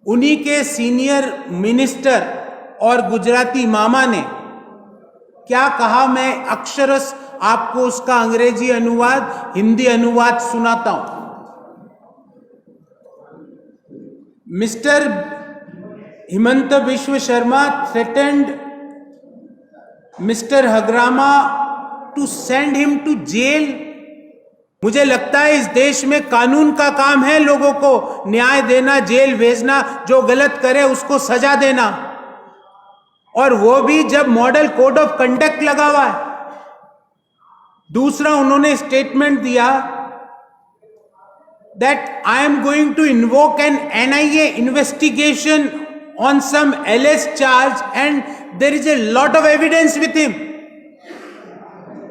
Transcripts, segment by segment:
उन्हीं के senior minister और गुजराती मामा ने क्या कहा, मैं अक्षरश आपको उसका अंग्रेजी अनुवाद, हिंदी अनुवाद सुनाता हूं। Mister Himanta Biswa Sharma threatened Mr. Hagrama to send him to jail। मुझे लगता है इस देश में कानून का काम है लोगों को न्याय देना, जेल भेजना, जो गलत करे उसको सजा देना, और वो भी जब मॉडल कोड ऑफ कंडक्ट लगा हुआ है। दूसरा, उन्होंने स्टेटमेंट दिया that I am going to invoke an NIA investigation on some LS charge and there is a lot of evidence with him.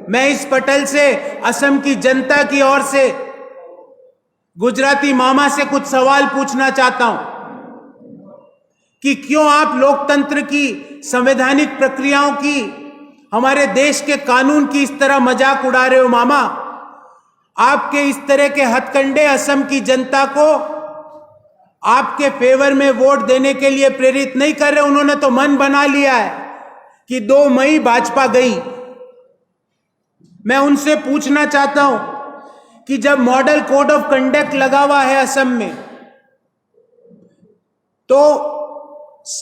मैं इस पटल से असम की जनता की ओर से गुजराती मामा से कुछ सवाल पूछना चाहता हूं कि क्यों आप लोकतंत्र की, संवैधानिक प्रक्रियाओं की, हमारे देश के कानून की इस तरह मजाक उड़ा रहे हो मामा। आपके इस तरह के हथकंडे असम की जनता को आपके फेवर में वोट देने के लिए प्रेरित नहीं कर रहे। उन्होंने तो मन बना लिया है कि 2 मई भाजपा गई। मैं उनसे पूछना चाहता हूं कि जब मॉडल कोड ऑफ कंडक्ट लगा हुआ है असम में, तो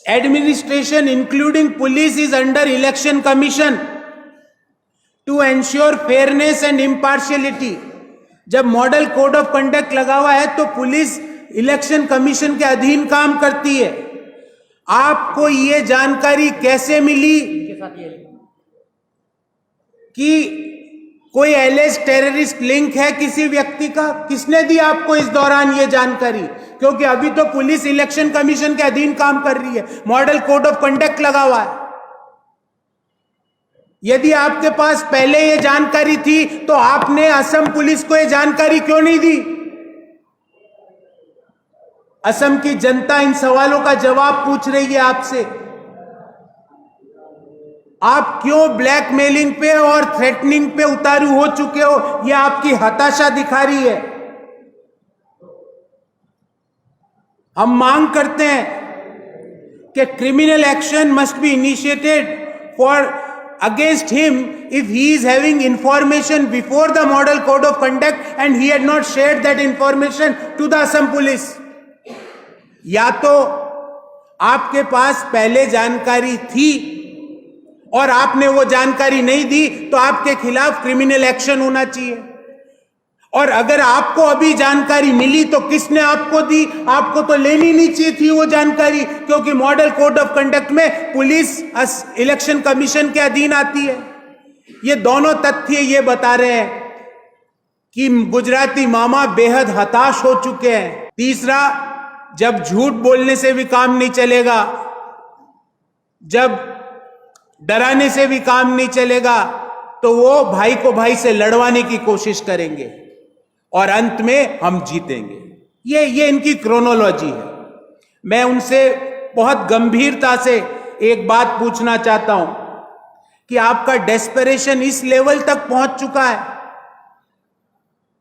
administration including police is under election commission to ensure fairness and impartiality. जब मॉडल कोड ऑफ कंडक्ट लगा हुआ है तो पुलिस इलेक्शन कमीशन के अधीन काम करती है। आपको ये जानकारी कैसे मिली कि कोई एलिज टेररिस्ट लिंक है किसी व्यक्ति का? किसने दी आपको इस दौरान ये जानकारी? क्योंकि अभी तो पुलिस इलेक्शन कमीशन के अधीन काम कर रही है, मॉडल कोड ऑफ कंडक्ट लगा हुआ है। यदि आपके पास पहले ये जानकारी थी तो आपने असम पुलिस को ये जानकारी क्यों नहीं दी? असम की जनता इन सवालों का जवाब पूछ रही है आपसे। आप क्यों ब्लैकमेलिंग पे और थ्रेटनिंग पे उतारू हो चुके हो? यह आपकी हताशा दिखा रही है। हम मांग करते हैं कि criminal action must be initiated for against him if he is having information before the model code of conduct and he had not shared that information to the Assam police। या तो आपके पास पहले जानकारी थी और आपने वो जानकारी नहीं दी तो आपके खिलाफ क्रिमिनल एक्शन होना चाहिए, और अगर आपको अभी जानकारी मिली तो किसने आपको दी? आपको तो लेनी नहीं चाहिए थी वो जानकारी, क्योंकि मॉडल कोड ऑफ कंडक्ट में पुलिस इलेक्शन कमीशन के अधीन आती है। ये दोनों तथ्य ये बता रहे हैं कि गुजराती मामा बेहद हताश हो चुके हैं। तीसरा, जब झूठ बोलने से भी काम नहीं चलेगा, जब डराने से भी काम नहीं चलेगा, तो वो भाई को भाई से लड़वाने की कोशिश करेंगे और अंत में हम जीतेंगे। ये इनकी क्रोनोलॉजी है। मैं उनसे बहुत गंभीरता से एक बात पूछना चाहता हूं कि आपका डेस्परेशन इस लेवल तक पहुंच चुका है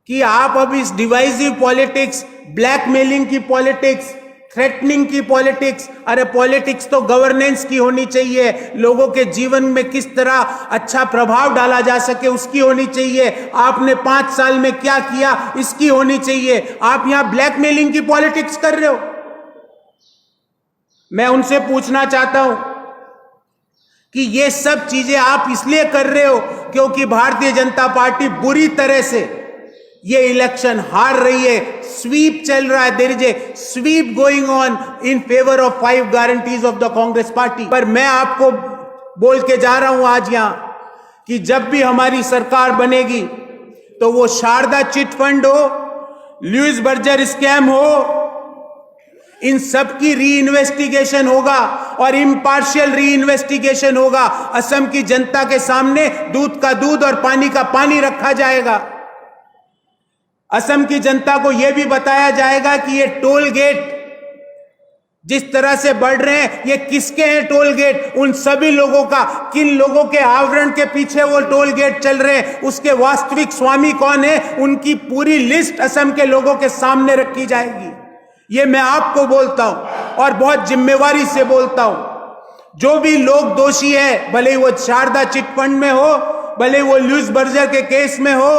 कि आप अब इस डिवाइसिव पॉलिटिक्स, ब्लैकमेलिंग की पॉलिटिक्स, थ्रेटनिंग की पॉलिटिक्स, अरे पॉलिटिक्स तो गवर्नेंस की होनी चाहिए, लोगों के जीवन में किस तरह अच्छा प्रभाव डाला जा सके उसकी होनी चाहिए। आपने 5 साल में क्या किया इसकी होनी चाहिए। आप यहां ब्लैकमेलिंग की पॉलिटिक्स कर रहे हो। मैं उनसे पूछना चाहता हूं कि ये सब चीजें आप इसलिए कर रहे हो क्योंकि भारतीय जनता पार्टी बुरी तरह से ये इलेक्शन हार रही है। स्वीप चल रहा है, there is a sweep going on in favour of 5 guarantees of the Congress party. पर मैं आपको बोल के जा रहा हूं आज यहां कि जब भी हमारी सरकार बनेगी तो वो शारदा चिट फंड हो, लुइस बर्जर स्कैम हो, इन सब की री इन्वेस्टिगेशन होगा और इम्पार्शियल री इन्वेस्टिगेशन होगा। असम की जनता के सामने दूध का दूध और पानी का पानी रखा जाएगा। असम की जनता को यह भी बताया जाएगा कि ये टोल गेट जिस तरह से बढ़ रहे हैं ये किसके हैं टोल गेट? उन सभी लोगों का, किन लोगों के आवरण के पीछे वो टोल गेट चल रहे हैं, उसके वास्तविक स्वामी कौन है, उनकी पूरी लिस्ट असम के लोगों के सामने रखी जाएगी। ये मैं आपको बोलता हूं। और बहुत जिम्मेवारी से बोलता हूं, जो भी लोग दोषी है, भले ही वो शारदा चिटफंड में हो, भले ही वो लुइस बर्जर के केस में हो,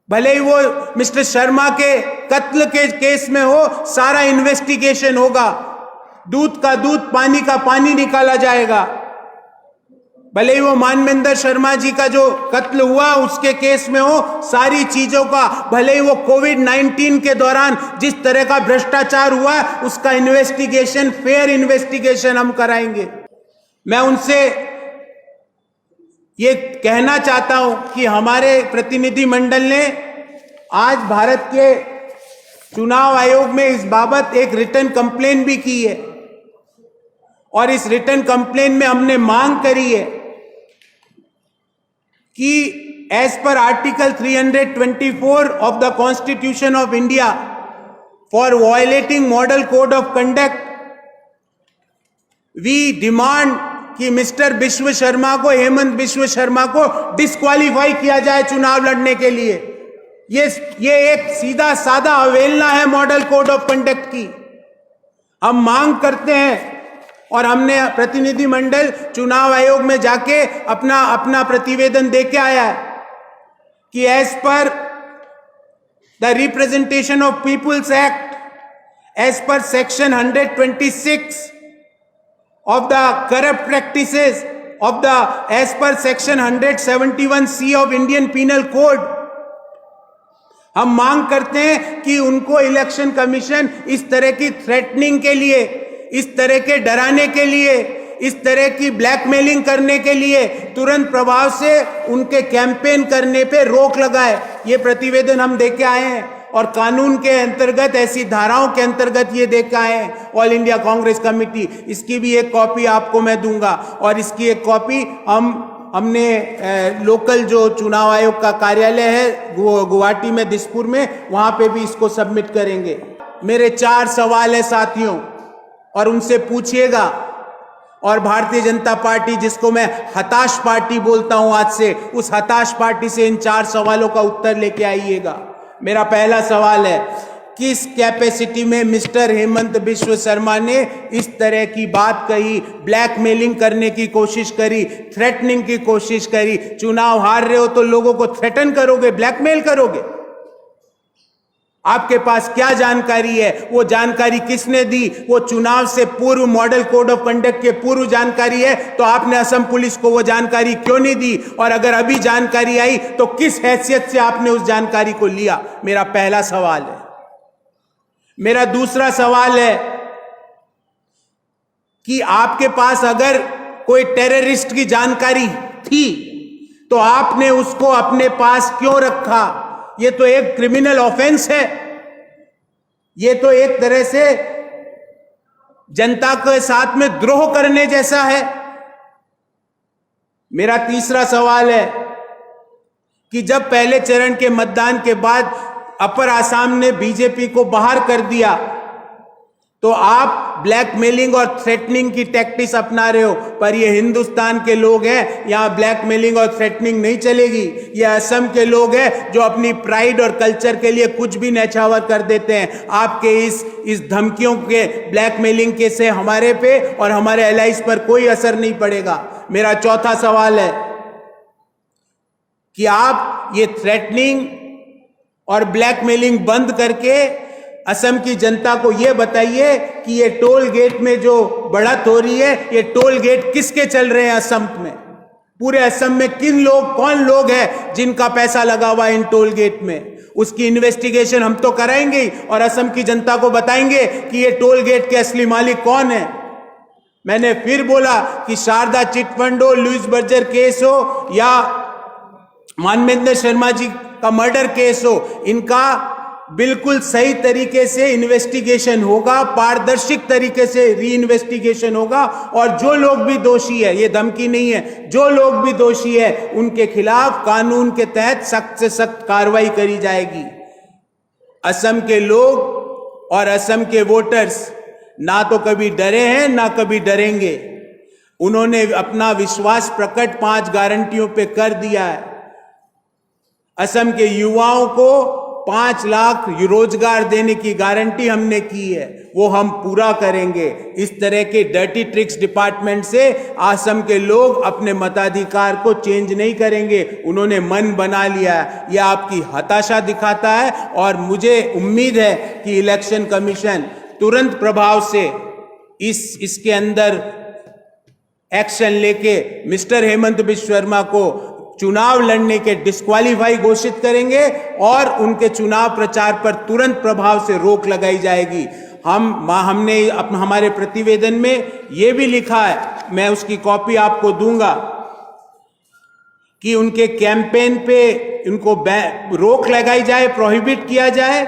भले ही वो मिस्टर शर्मा के कत्ल के केस में हो, सारा इन्वेस्टिगेशन होगा। दूध का दूध, पानी का पानी निकाला जाएगा। भले ही वो मानवेंद्र शर्मा जी का जो कत्ल हुआ उसके केस में हो, सारी चीजों का, भले ही वो कोविड-19 के दौरान जिस तरह का भ्रष्टाचार हुआ उसका इन्वेस्टिगेशन, फेयर इन्वेस्टिगेशन हम कराएंगे। मैं उनसे ये कहना चाहता हूं कि हमारे प्रतिनिधि मंडल ने आज भारत के चुनाव आयोग में इस बाबत एक रिटर्न कंप्लेन भी की है, और इस रिटर्न कंप्लेन में हमने मांग करी है कि as per article 324 of the constitution of India for violating model code of conduct, we demand कि मिस्टर विश्व शर्मा को, हेमंत विश्व शर्मा को डिस्क्वालीफाई किया जाए चुनाव लड़ने के लिए। ये एक सीधा साधा अवहेलना है मॉडल कोड ऑफ कंडक्ट की। हम मांग करते हैं, और हमने प्रतिनिधि मंडल चुनाव आयोग में जाके अपना प्रतिवेदन दे के आया है कि as per the representation of people's act, as per section 126 of the corrupt practices of the, as per section 171C of Indian Penal Code, हम मांग करते हैं कि उनको इलेक्शन कमीशन इस तरह की थ्रेटनिंग के लिए, इस तरह के डराने के लिए, इस तरह की ब्लैकमेलिंग करने के लिए तुरंत प्रभाव से उनके कैंपेन करने पे रोक लगाए। ये प्रतिवेदन हम देके आए हैं, और कानून के अंतर्गत, ऐसी धाराओं के अंतर्गत ये देखा है ऑल इंडिया कांग्रेस कमेटी। इसकी भी एक कॉपी आपको मैं दूंगा, और इसकी एक कॉपी हमने लोकल जो चुनाव आयोग का कार्यालय है गुवाहाटी में, दिसपुर में, वहां पे भी इसको सबमिट करेंगे। मेरे 4 सवाल है साथियों, और उनसे पूछिएगा। और भारतीय जनता पार्टी, जिसको मैं हताश पार्टी बोलता हूं आज से, उस हताश पार्टी से इन 4 सवालों का उत्तर लेके आइएगा। मेरा पहला सवाल है, किस कैपेसिटी में मिस्टर हेमंत विश्व शर्मा ने इस तरह की बात कही, ब्लैकमेलिंग करने की कोशिश करी, थ्रेटनिंग की कोशिश करी? चुनाव हार रहे हो तो लोगों को थ्रेटन करोगे, ब्लैकमेल करोगे? आपके पास क्या जानकारी है? वो जानकारी किसने दी? वो चुनाव से पूर्व, मॉडल कोड ऑफ कंडक्ट के पूर्व जानकारी है, तो आपने असम पुलिस को वो जानकारी क्यों नहीं दी? और अगर अभी जानकारी आई तो किस हैसियत से आपने उस जानकारी को लिया? मेरा पहला सवाल है। मेरा दूसरा सवाल है कि आपके पास अगर कोई टेररिस्ट की जानकारी थी तो आपने उसको अपने पास क्यों रखा? ये तो एक क्रिमिनल ऑफेंस है, ये तो एक तरह से जनता के साथ में द्रोह करने जैसा है। मेरा तीसरा सवाल है कि जब पहले चरण के मतदान के बाद अपर आसाम ने बीजेपी को बाहर कर दिया, तो आप ब्लैकमेलिंग और थ्रेटनिंग की टैक्टिक्स अपना रहे हो, पर ये हिंदुस्तान के लोग हैं, यहां ब्लैकमेलिंग और थ्रेटनिंग नहीं चलेगी। ये असम के लोग हैं जो अपनी प्राइड और कल्चर के लिए कुछ भी न्यौछावर कर देते हैं। आपके इस धमकियों के, ब्लैकमेलिंग के से हमारे पे और हमारे एलाइज पर कोई असर नहीं पड़ेगा। मेरा चौथा सवाल है कि आप ये थ्रेटनिंग और ब्लैकमेलिंग बंद करके असम की जनता को यह बताइए कि ये टोल गेट में जो बढ़त हो रही है, ये टोल गेट किसके चल रहे हैं असम में? पूरे असम में कौन लोग हैं जिनका पैसा लगा हुआ है इन टोल गेट में? उसकी इन्वेस्टिगेशन हम तो कराएंगे ही, और असम की जनता को बताएंगे कि ये टोल गेट के असली मालिक कौन है। मैंने फिर बोला कि शारदा चिटफंड हो, लुइस बर्जर केस हो, या मानवेंद्र शर्मा जी का मर्डर केस हो, इनका बिल्कुल सही तरीके से इन्वेस्टिगेशन होगा, पारदर्शी तरीके से री इन्वेस्टिगेशन होगा, और जो लोग भी दोषी है, ये धमकी नहीं है, जो लोग भी दोषी है उनके खिलाफ कानून के तहत सख्त से सख्त कार्रवाई करी जाएगी। असम के लोग और असम के वोटर्स ना तो कभी डरे हैं ना कभी डरेंगे। उन्होंने अपना विश्वास प्रकट 5 गारंटियों पे कर दिया है। असम के युवाओं को 5 लाख रोजगार देने की गारंटी हमने की है, वो हम पूरा करेंगे। इस तरह के डर्टी ट्रिक्स डिपार्टमेंट से असम के लोग अपने मताधिकार को चेंज नहीं करेंगे। उन्होंने मन बना लिया है। यह आपकी हताशा दिखाता है और मुझे उम्मीद है कि इलेक्शन कमीशन तुरंत प्रभाव से इसके अंदर एक्शन लेके मिस्टर हेमंत बिश्व शर्मा को चुनाव लड़ने के डिस्क्वालीफाई घोषित करेंगे और उनके चुनाव प्रचार पर तुरंत प्रभाव से रोक लगाई जाएगी। हमने हमारे प्रतिवेदन में यह भी लिखा है, मैं उसकी कॉपी आपको दूंगा, कि उनके कैंपेन पे उनको रोक लगाई जाए, प्रोहिबिट किया जाए,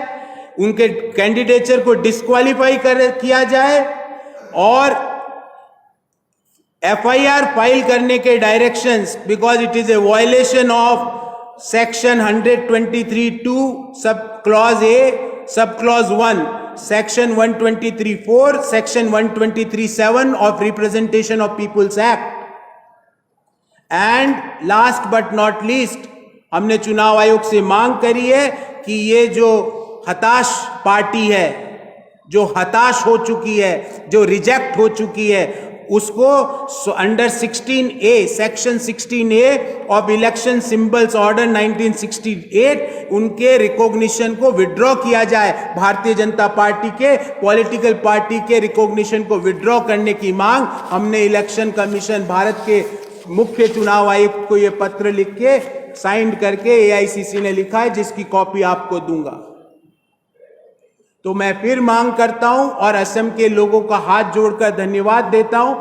उनके कैंडिडेचर को डिस्क्वालीफाई किया जाए और FIR फाइल करने के directions, because it is a violation of section 123(2) sub clause A, sub clause 1, section 123(4), section 123(7) of representation of people's act. And last but not least, हमने चुनाव आयोग से मांग करी है कि ये जो हताश पार्टी है, जो हताश हो चुकी है, जो रिजेक्ट हो चुकी है, उसको under 16A, section 16A of election symbols order 1968 उनके रिकॉग्निशन को विड्रॉ किया जाए। भारतीय जनता पार्टी के पॉलिटिकल पार्टी के रिकॉग्निशन को विड्रॉ करने की मांग हमने इलेक्शन कमीशन, भारत के मुख्य चुनाव आयुक्त को यह पत्र लिख के साइन करके AICC ने लिखा है, जिसकी कॉपी आपको दूंगा। तो मैं फिर मांग करता हूं और असम के लोगों का हाथ जोड़कर धन्यवाद देता हूं